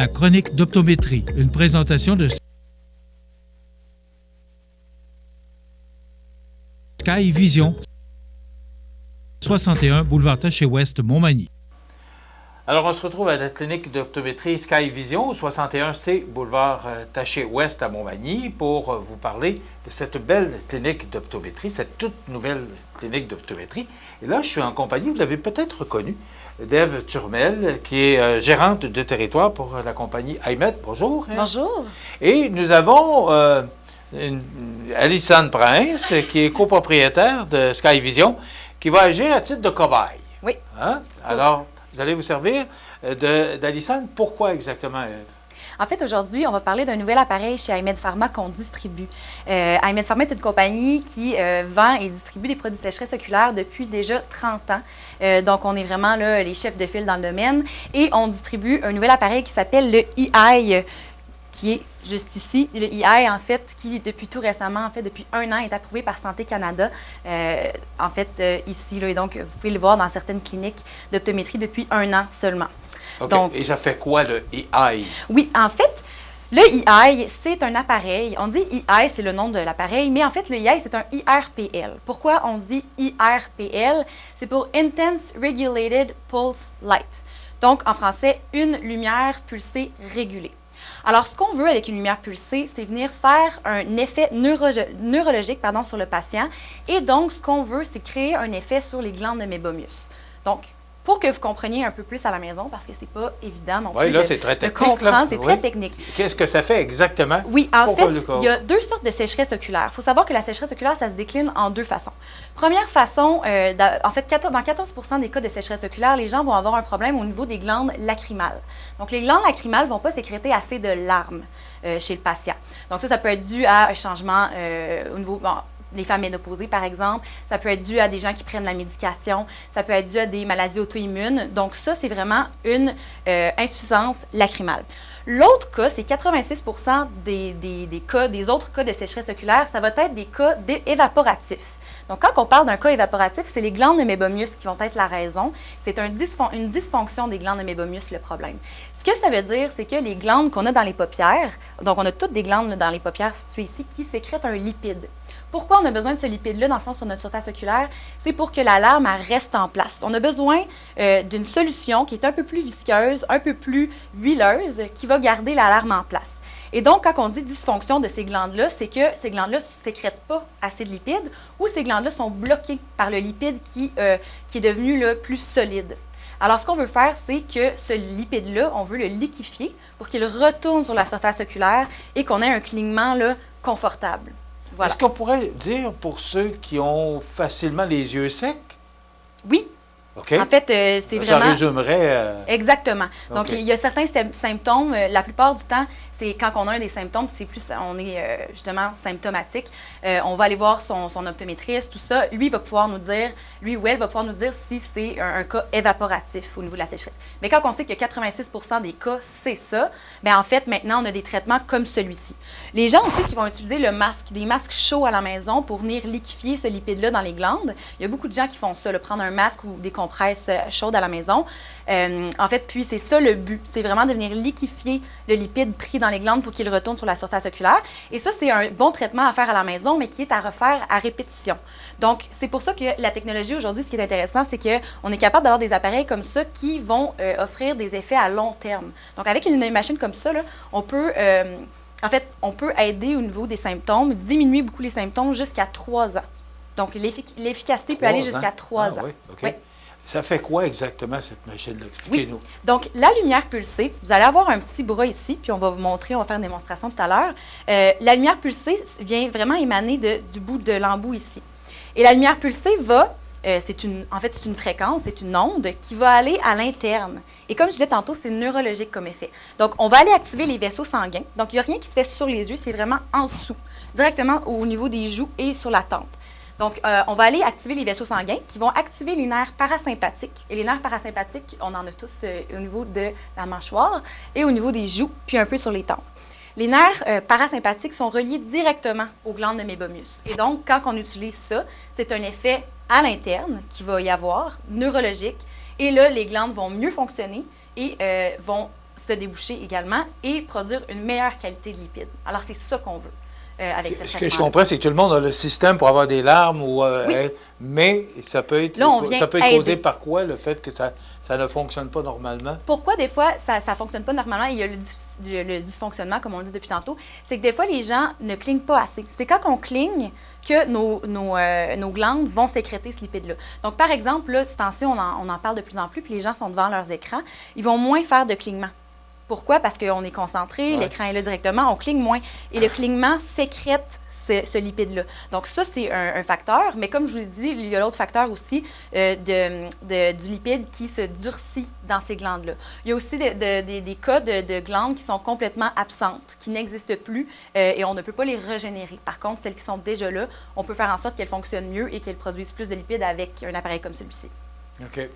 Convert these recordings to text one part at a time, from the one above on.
la chronique d'optométrie, une présentation de Sky Vision, 61 boulevard Taché-Ouest, Montmagny. Alors, on se retrouve à la clinique d'optométrie Sky Vision, au 61C boulevard Taché-Ouest à Montmagny, pour vous parler de cette belle clinique d'optométrie, cette toute nouvelle clinique d'optométrie. Et là, je suis en compagnie, vous l'avez peut-être reconnu, d'Ève Turmel, qui est gérante de territoire pour la compagnie iMed. Bonjour. Bonjour. Et nous avons Alison Prince, qui est copropriétaire de Sky Vision, qui va agir à titre de cobaye. Oui. Hein? Alors, vous allez vous servir d'Alison. Pourquoi exactement? En fait, aujourd'hui, on va parler d'un nouvel appareil chez iMed Pharma qu'on distribue. iMed Pharma est une compagnie qui vend et distribue des produits de sécheresse oculaire depuis déjà 30 ans. Donc, on est vraiment là, les chefs de file dans le domaine. Et on distribue un nouvel appareil qui s'appelle le EYE, qui est juste ici. Le EYE, en fait, qui depuis tout récemment, en fait, depuis 1 an, est approuvé par Santé Canada, en fait, ici. Là, et donc, vous pouvez le voir dans certaines cliniques d'optométrie depuis 1 an seulement. OK. Donc, et ça fait quoi, le EYE? Oui, en fait, le EYE, c'est un appareil. On dit EYE, c'est le nom de l'appareil, mais en fait, le EYE, c'est un IRPL. Pourquoi on dit IRPL? C'est pour Intense Regulated Pulse Light. Donc, en français, une lumière pulsée régulée. Alors, ce qu'on veut avec une lumière pulsée, c'est venir faire un effet neurologique sur le patient. Et donc, ce qu'on veut, c'est créer un effet sur les glandes de mébomus. Donc, pour que vous compreniez un peu plus à la maison, parce que c'est pas évident non plus c'est très technique, de comprendre, c'est très technique. Qu'est-ce que ça fait exactement? Oui, en fait, il y a 2 sortes de sécheresse oculaire. Il faut savoir que la sécheresse oculaire, ça se décline en 2 façons. Première façon, en fait, dans 14 des cas de sécheresse oculaire, les gens vont avoir un problème au niveau des glandes lacrymales. Donc, les glandes lacrymales ne vont pas sécréter assez de larmes chez le patient. Donc, ça peut être dû à un changement au niveau... des femmes ménopausées, par exemple. Ça peut être dû à des gens qui prennent la médication. Ça peut être dû à des maladies auto-immunes. Donc, ça, c'est vraiment une insuffisance lacrymale. L'autre cas, c'est 86 des autres cas de sécheresse oculaire, ça va être des cas évaporatifs. Donc, quand on parle d'un cas évaporatif, c'est les glandes de mébomus qui vont être la raison. C'est une dysfonction des glandes de mébomus le problème. Ce que ça veut dire, c'est que les glandes qu'on a dans les paupières, donc on a toutes des glandes là, dans les paupières situées ici, qui sécrètent un lipide. Pourquoi on a besoin de ce lipide-là, dans le fond, sur notre surface oculaire? C'est pour que la larme elle reste en place. On a besoin d'une solution qui est un peu plus visqueuse, un peu plus huileuse, qui va garder la larme en place. Et donc, quand on dit dysfonction de ces glandes-là, c'est que ces glandes-là ne sécrètent pas assez de lipides ou ces glandes-là sont bloquées par le lipide qui est devenu là, plus solide. Alors, ce qu'on veut faire, c'est que ce lipide-là, on veut le liquéfier pour qu'il retourne sur la surface oculaire et qu'on ait un clignement là, confortable. Voilà. Est-ce qu'on pourrait dire pour ceux qui ont facilement les yeux secs? Oui. OK. En fait, c'est vraiment... Ça résumerait... Exactement. Donc, OK. il y a certains symptômes. La plupart du temps, c'est quand on a un des symptômes, c'est plus, on est justement symptomatique. On va aller voir son optométriste, tout ça. Lui va pouvoir nous dire, lui ou elle va pouvoir nous dire si c'est un cas évaporatif au niveau de la sécheresse. Mais quand on sait que 86 des cas, c'est ça, bien en fait, maintenant, on a des traitements comme celui-ci. Les gens aussi qui vont utiliser des masques chauds à la maison pour venir liquéfier ce lipide-là dans les glandes. Il y a beaucoup de gens qui font ça, prendre un masque ou des compresses chaudes à la maison. En fait, puis c'est ça le but. C'est vraiment de venir liquéfier le lipide pris dans les glandes pour qu'il retourne sur la surface oculaire. Et ça, c'est un bon traitement à faire à la maison, mais qui est à refaire à répétition. Donc, c'est pour ça que la technologie aujourd'hui, ce qui est intéressant, c'est qu'on est capable d'avoir des appareils comme ça qui vont offrir des effets à long terme. Donc, avec une machine comme ça, là, on peut aider au niveau des symptômes, diminuer beaucoup les symptômes jusqu'à 3 ans. Donc, l'efficacité peut aller jusqu'à 3 ans. Oui, OK. Oui. Ça fait quoi exactement, cette machine-là? Expliquez-nous. Oui. Donc, la lumière pulsée, vous allez avoir un petit bras ici, puis on va vous montrer, on va faire une démonstration tout à l'heure. La lumière pulsée vient vraiment émaner du bout de l'embout ici. Et la lumière pulsée va, c'est une fréquence, c'est une onde qui va aller à l'interne. Et comme je disais tantôt, c'est neurologique comme effet. Donc, on va aller activer les vaisseaux sanguins. Donc, il n'y a rien qui se fait sur les yeux, c'est vraiment en dessous, directement au niveau des joues et sur la tempe. Donc, on va aller activer les vaisseaux sanguins qui vont activer les nerfs parasympathiques. Et les nerfs parasympathiques, on en a tous au niveau de la mâchoire et au niveau des joues, puis un peu sur les tempes. Les nerfs parasympathiques sont reliés directement aux glandes de mébomus. Et donc, quand on utilise ça, c'est un effet à l'interne qu'il va y avoir, neurologique. Et là, les glandes vont mieux fonctionner et vont se déboucher également et produire une meilleure qualité de lipides. Alors, c'est ça qu'on veut avec ce traitement. Ce que je comprends, c'est que tout le monde a le système pour avoir des larmes, mais ça peut être, causé par quoi, le fait que ça ne fonctionne pas normalement? Pourquoi des fois ça ne fonctionne pas normalement? Il y a le dysfonctionnement, comme on le dit depuis tantôt. C'est que des fois, les gens ne clignent pas assez. C'est quand on cligne que nos glandes vont sécréter ce lipide-là. Donc, par exemple, là, ces temps-ci, on en parle de plus en plus, puis les gens sont devant leurs écrans, ils vont moins faire de clignement. Pourquoi? Parce qu'on est concentré, l'écran est là directement, on cligne moins. Et le clignement sécrète ce lipide-là. Donc, ça, c'est un facteur. Mais comme je vous l'ai dit, il y a l'autre facteur aussi du lipide qui se durcit dans ces glandes-là. Il y a aussi des cas de glandes qui sont complètement absentes, qui n'existent plus et on ne peut pas les régénérer. Par contre, celles qui sont déjà là, on peut faire en sorte qu'elles fonctionnent mieux et qu'elles produisent plus de lipides avec un appareil comme celui-ci. OK.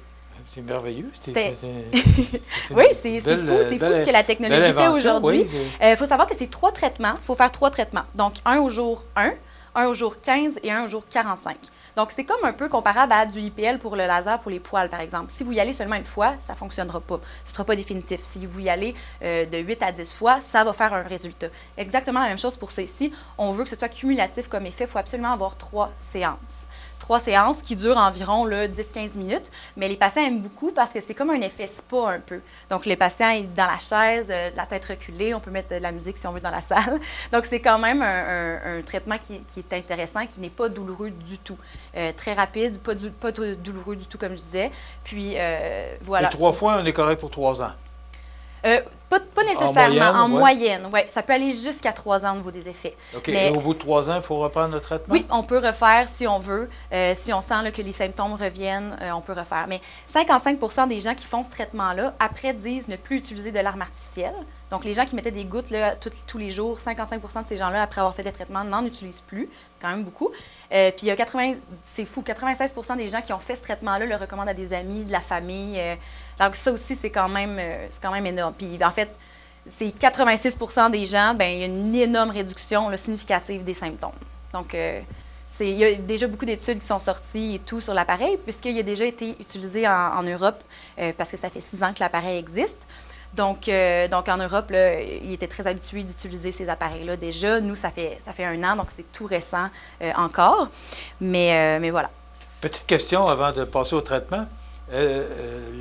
C'est merveilleux. Oui, c'est fou. C'est fou ce que la technologie fait aujourd'hui. Il faut savoir que c'est 3 traitements. Il faut faire 3 traitements. Donc, un au jour 1, un au jour 15 et un au jour 45. Donc, c'est comme un peu comparable à du IPL pour le laser pour les poils, par exemple. Si vous y allez seulement une fois, ça ne fonctionnera pas. Ce ne sera pas définitif. Si vous y allez de 8 à 10 fois, ça va faire un résultat. Exactement la même chose pour ça ici. On veut que ce soit cumulatif comme effet. Il faut absolument avoir 3 séances. 3 séances qui durent environ 10-15 minutes, mais les patients aiment beaucoup parce que c'est comme un effet spa un peu. Donc, les patients sont dans la chaise, la tête reculée, on peut mettre de la musique si on veut dans la salle. Donc, c'est quand même un traitement qui est intéressant, qui n'est pas douloureux du tout. Très rapide, pas douloureux du tout, comme je disais. Puis, voilà. Et 3 fois, on est correct pour 3 ans? Pas nécessairement, en moyenne. Ouais. Ça peut aller jusqu'à 3 ans au niveau des effets. OK. Mais, et au bout de 3 ans, il faut reprendre le traitement? Oui, on peut refaire si on veut. Si on sent que les symptômes reviennent, on peut refaire. Mais 55% des gens qui font ce traitement-là, après, disent ne plus utiliser de l'arme artificielle. Donc, les gens qui mettaient des gouttes là, tous les jours, 55% de ces gens-là, après avoir fait des traitements, n'en utilisent plus. Quand même beaucoup. Puis, il y a 96% des gens qui ont fait ce traitement-là le recommandent à des amis, de la famille. Donc, ça aussi, c'est quand même énorme. Puis, en fait, c'est 86% des gens, il y a une énorme réduction significative des symptômes. Donc, il y a déjà beaucoup d'études qui sont sorties et tout sur l'appareil, puisqu'il a déjà été utilisé en Europe, parce que ça fait 6 ans que l'appareil existe. Donc en Europe, là, ils étaient très habitués d'utiliser ces appareils-là déjà. Nous, ça fait 1 an, donc c'est tout récent encore. Mais voilà. Petite question avant de passer au traitement.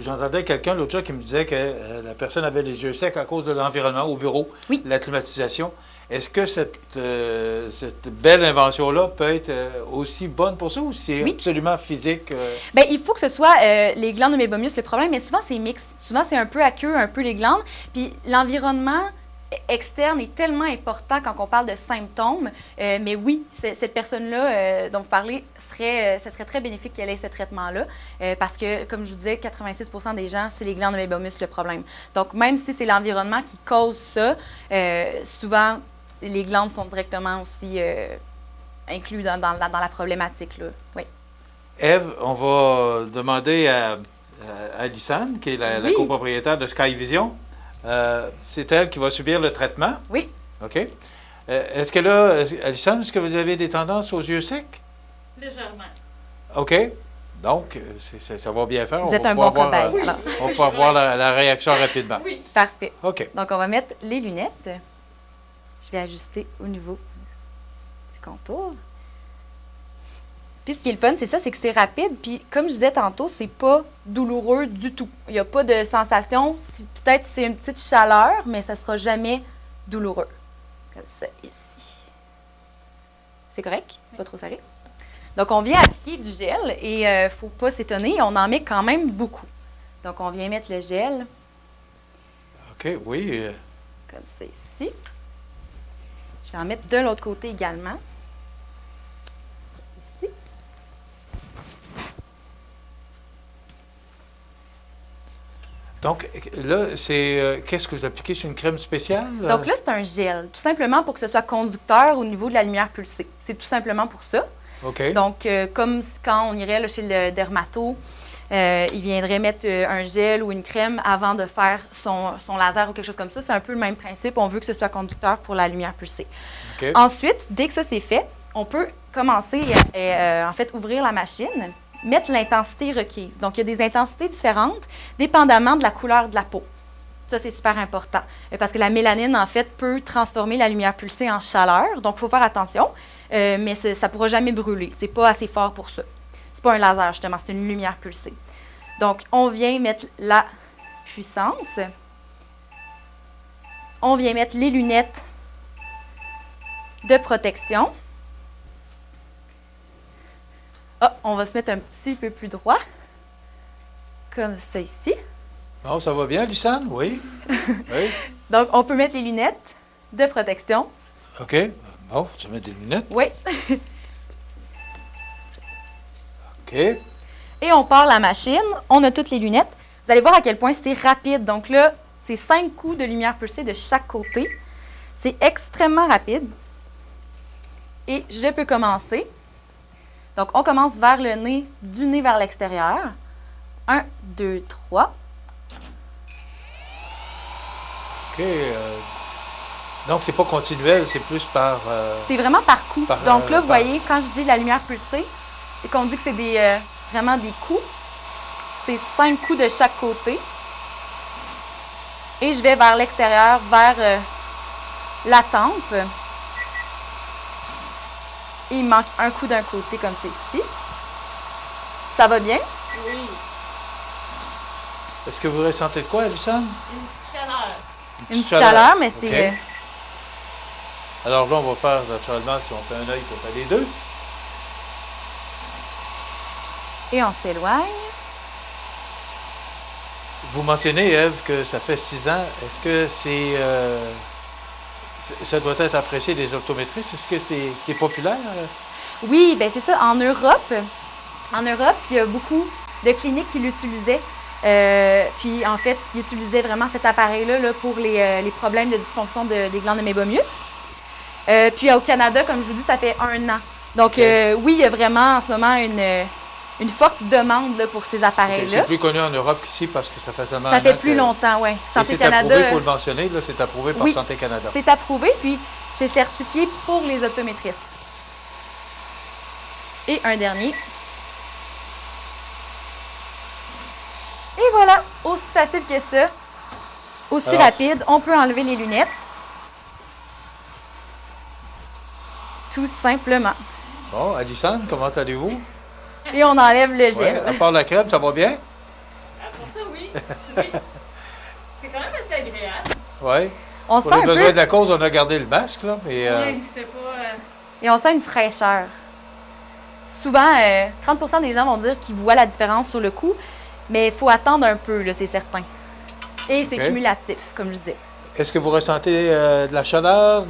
J'entendais quelqu'un l'autre jour qui me disait que la personne avait les yeux secs à cause de l'environnement au bureau, oui. La climatisation. Est-ce que cette belle invention-là peut être aussi bonne pour ça ou c'est absolument physique? Bien, il faut que ce soit les glandes de mébomus le problème, mais souvent c'est mixte. Souvent c'est un peu aqueux, un peu les glandes. Puis l'environnement externe est tellement important quand on parle de symptômes. Mais oui, cette personne-là dont vous parlez, ce serait très bénéfique qu'elle ait ce traitement-là parce que, comme je vous disais, 86% des gens, c'est les glandes de mébomus le problème. Donc, même si c'est l'environnement qui cause ça, souvent, les glandes sont directement aussi inclus dans la problématique, là. Oui. Ève, on va demander à Alissane, qui est la copropriétaire de Sky Vision. C'est elle qui va subir le traitement? Oui. OK. Est-ce que là, Alissane, est-ce que vous avez des tendances aux yeux secs? Légèrement. OK. Donc, ça va bien faire. Vous êtes un bon cobaye. On va pouvoir voir la réaction rapidement. Oui. Parfait. OK. Donc, on va mettre les lunettes. Je vais ajuster au niveau du contour. Puis, ce qui est le fun, c'est ça, c'est que c'est rapide. Puis, comme je disais tantôt, c'est pas douloureux du tout. Il n'y a pas de sensation. Peut-être c'est une petite chaleur, mais ça ne sera jamais douloureux. Comme ça, ici. C'est correct? Pas trop serré? Donc, on vient appliquer du gel et il ne faut pas s'étonner, on en met quand même beaucoup. Donc, on vient mettre le gel. OK, oui. Comme ça, ici. Je vais en mettre de l'autre côté également. Ici. Donc, là, qu'est-ce que vous appliquez? C'est une crème spéciale? Donc là, c'est un gel, tout simplement pour que ce soit conducteur au niveau de la lumière pulsée. C'est tout simplement pour ça. OK. Donc, comme quand on irait là, chez le dermato, il viendrait mettre un gel ou une crème avant de faire son laser ou quelque chose comme ça. C'est un peu le même principe. On veut que ce soit conducteur pour la lumière pulsée. Okay. Ensuite, dès que ça c'est fait, on peut commencer en fait, ouvrir la machine, mettre l'intensité requise. Donc, il y a des intensités différentes dépendamment de la couleur de la peau. Ça, c'est super important. Parce que la mélanine, en fait, peut transformer la lumière pulsée en chaleur. Donc, il faut faire attention. Mais ça ne pourra jamais brûler. C'est pas assez fort pour ça. C'est pas un laser, justement. C'est une lumière pulsée. Donc, on vient mettre la puissance. On vient mettre les lunettes de protection. Ah, on va se mettre un petit peu plus droit. Comme ça ici. Bon, ça va bien, Lucane? Oui. Oui. Donc, on peut mettre les lunettes de protection. OK. Bon, tu vas mettre des lunettes. Oui. OK. Et on part la machine. On a toutes les lunettes. Vous allez voir à quel point c'est rapide. Donc là, c'est 5 coups de lumière pulsée de chaque côté. C'est extrêmement rapide. Et je peux commencer. Donc, on commence vers le nez, du nez vers l'extérieur. 1, 2, 3. OK. Donc, c'est pas continuel, c'est plus par... C'est vraiment par coup. par, Donc là, vous par- voyez, quand je dis la lumière pulsée et qu'on dit que c'est vraiment des coups, c'est 5 coups de chaque côté. Et je vais vers l'extérieur, vers la tempe. Et il me manque un coup d'un côté, comme c'est ici. Ça va bien? Oui, Est-ce que vous ressentez de quoi, Lucane? une petite chaleur. Une petite chaleur, mais OK. c'est... Alors là, on va faire, naturellement, si on fait un œil, on fait les deux. Et on s'éloigne. Vous mentionnez, Ève, que ça fait 6 ans. Est-ce que ça doit être apprécié des optométristes? Est-ce que c'est populaire? Oui, bien c'est ça. En Europe, il y a beaucoup de cliniques qui l'utilisaient. Puis, en fait, qui utilisaient vraiment cet appareil-là là, pour les problèmes de dysfonction des glandes de mébomus. Puis, au Canada, comme je vous dis, ça fait 1 an. Donc, oui, il y a vraiment en ce moment une forte demande là, pour ces appareils-là. C'est plus connu en Europe qu'ici parce que ça fait seulement Ça un fait an plus que- longtemps, oui. Et Santé c'est Canada. approuvé, il faut le mentionner, là, c'est approuvé par Oui. Santé Canada. C'est approuvé, puis c'est certifié pour les optométristes. Et un dernier. Et voilà, aussi facile que ça, aussi Alors, rapide, on peut enlever les lunettes. Tout simplement. Bon, Alissane, comment allez-vous? Et on enlève le Oui, gel. à part la crème, ça va bien? Pour ça, oui. Oui. C'est quand même assez agréable. Oui. On Pour sent les un besoins peu, de la cause, on a gardé le masque, là, mais... Oui, c'est pas... et on sent une fraîcheur. Souvent, 30% des gens vont dire qu'ils voient la différence sur le coup, mais il faut attendre un peu, là, c'est certain. Et c'est OK. cumulatif, comme je dis. Est-ce que vous ressentez de la chaleur?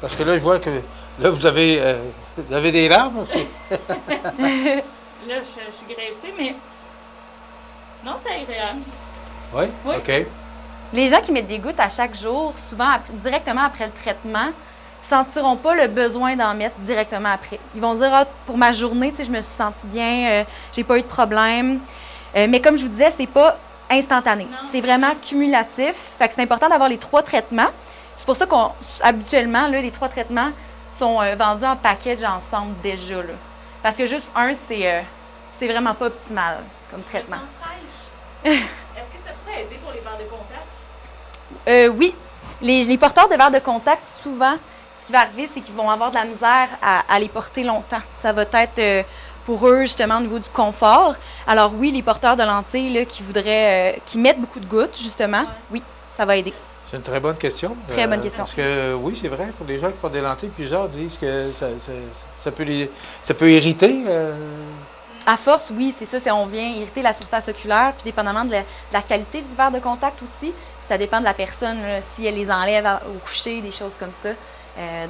Parce que là, je vois que là, vous avez des larmes aussi. Là, je suis graissée, mais... Non, c'est agréable. Oui? Oui. OK. Les gens qui mettent des gouttes à chaque jour, souvent directement après le traitement, sentiront pas le besoin d'en mettre directement après. Ils vont dire, ah, pour ma journée, tu sais, je me suis sentie bien, j'ai pas eu de problème. Mais comme je vous disais, c'est pas instantané. Non. C'est vraiment cumulatif. Fait que c'est important d'avoir les 3 traitements. C'est pour ça qu'habituellement, les 3 traitements sont vendus en package ensemble déjà. Là. Parce que juste un, c'est vraiment pas optimal comme traitement. Je sens fraîche. Est-ce que ça pourrait aider pour les verres de contact? Oui. Les porteurs de verres de contact, souvent, ce qui va arriver, c'est qu'ils vont avoir de la misère à les porter longtemps. Ça va être pour eux, justement, au niveau du confort. Alors oui, les porteurs de lentilles là, qui mettent beaucoup de gouttes, justement, oui, ça va aider. C'est une très bonne question. Très bonne question. Parce que oui, c'est vrai, pour les gens qui portent des lentilles, plusieurs disent que ça peut irriter. À force, oui, c'est ça. On vient irriter la surface oculaire, puis dépendamment de la qualité du verre de contact aussi, ça dépend de la personne, là, si elle les enlève au coucher, des choses comme ça.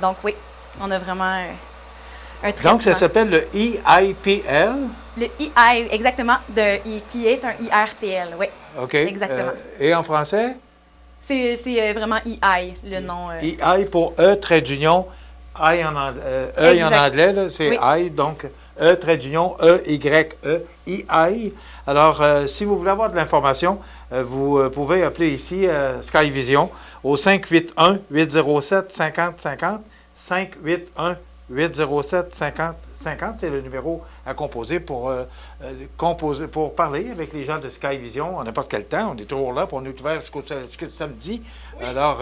Donc oui, on a vraiment un traitement. Donc, ça s'appelle le EIPL. Le EI, exactement, qui est un IRPL, oui. OK. Exactement. Et en français? C'est vraiment EI, le nom. EI pour E, trait d'union, I en anglais. E en Exact. anglais, là, c'est Oui. I, donc E, trait d'union, E-Y-E, EI. Alors, si vous voulez avoir de l'information, vous pouvez appeler ici Sky Vision au 581-807-5050, 807-50-50, c'est le numéro à composer pour parler avec les gens de Sky Vision à n'importe quel temps. On est toujours là, puis on est ouvert jusqu'au samedi. Oui. Alors,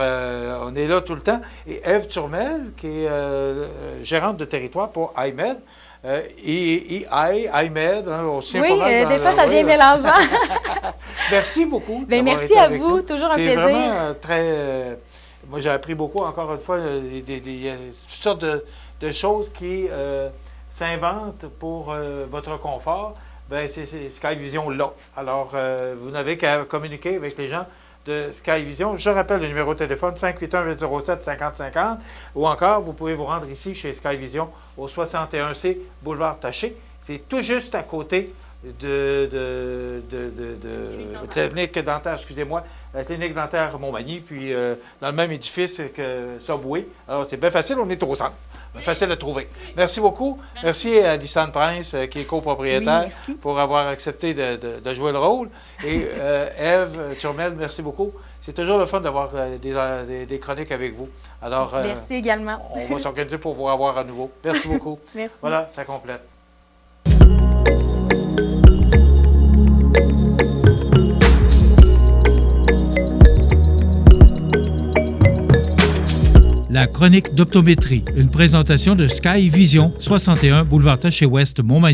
on est là tout le temps. Et Ève Turmel, qui est gérante de territoire pour IMED. IMED, aussi oui, des fois, ça devient mélangeant. Merci beaucoup. Bien, merci à vous, toujours un plaisir. C'est vraiment très... moi, j'ai appris beaucoup, encore une fois, il y a toutes sortes de choses qui s'inventent pour votre confort. Bien, c'est Sky Vision là. Alors, vous n'avez qu'à communiquer avec les gens de Sky Vision. Je rappelle le numéro de téléphone 581-807-5050 ou encore, vous pouvez vous rendre ici chez Sky Vision au 61C Boulevard Taché. C'est tout juste à côté de clinique dentaire, excusez-moi, la clinique dentaire Montmagny, puis dans le même édifice que Subway. Alors, c'est bien facile, on est au centre. Facile à trouver. Merci beaucoup. Merci à Lissane Prince, qui est copropriétaire, pour avoir accepté de jouer le rôle. Et Ève Turmel, merci beaucoup. C'est toujours le fun d'avoir des chroniques avec vous. Alors, merci également. On va s'organiser pour vous revoir à nouveau. Merci beaucoup. Merci. Voilà, ça complète. La chronique d'optométrie, une présentation de Sky Vision, 61 boulevard Taché-Ouest, Montmagny.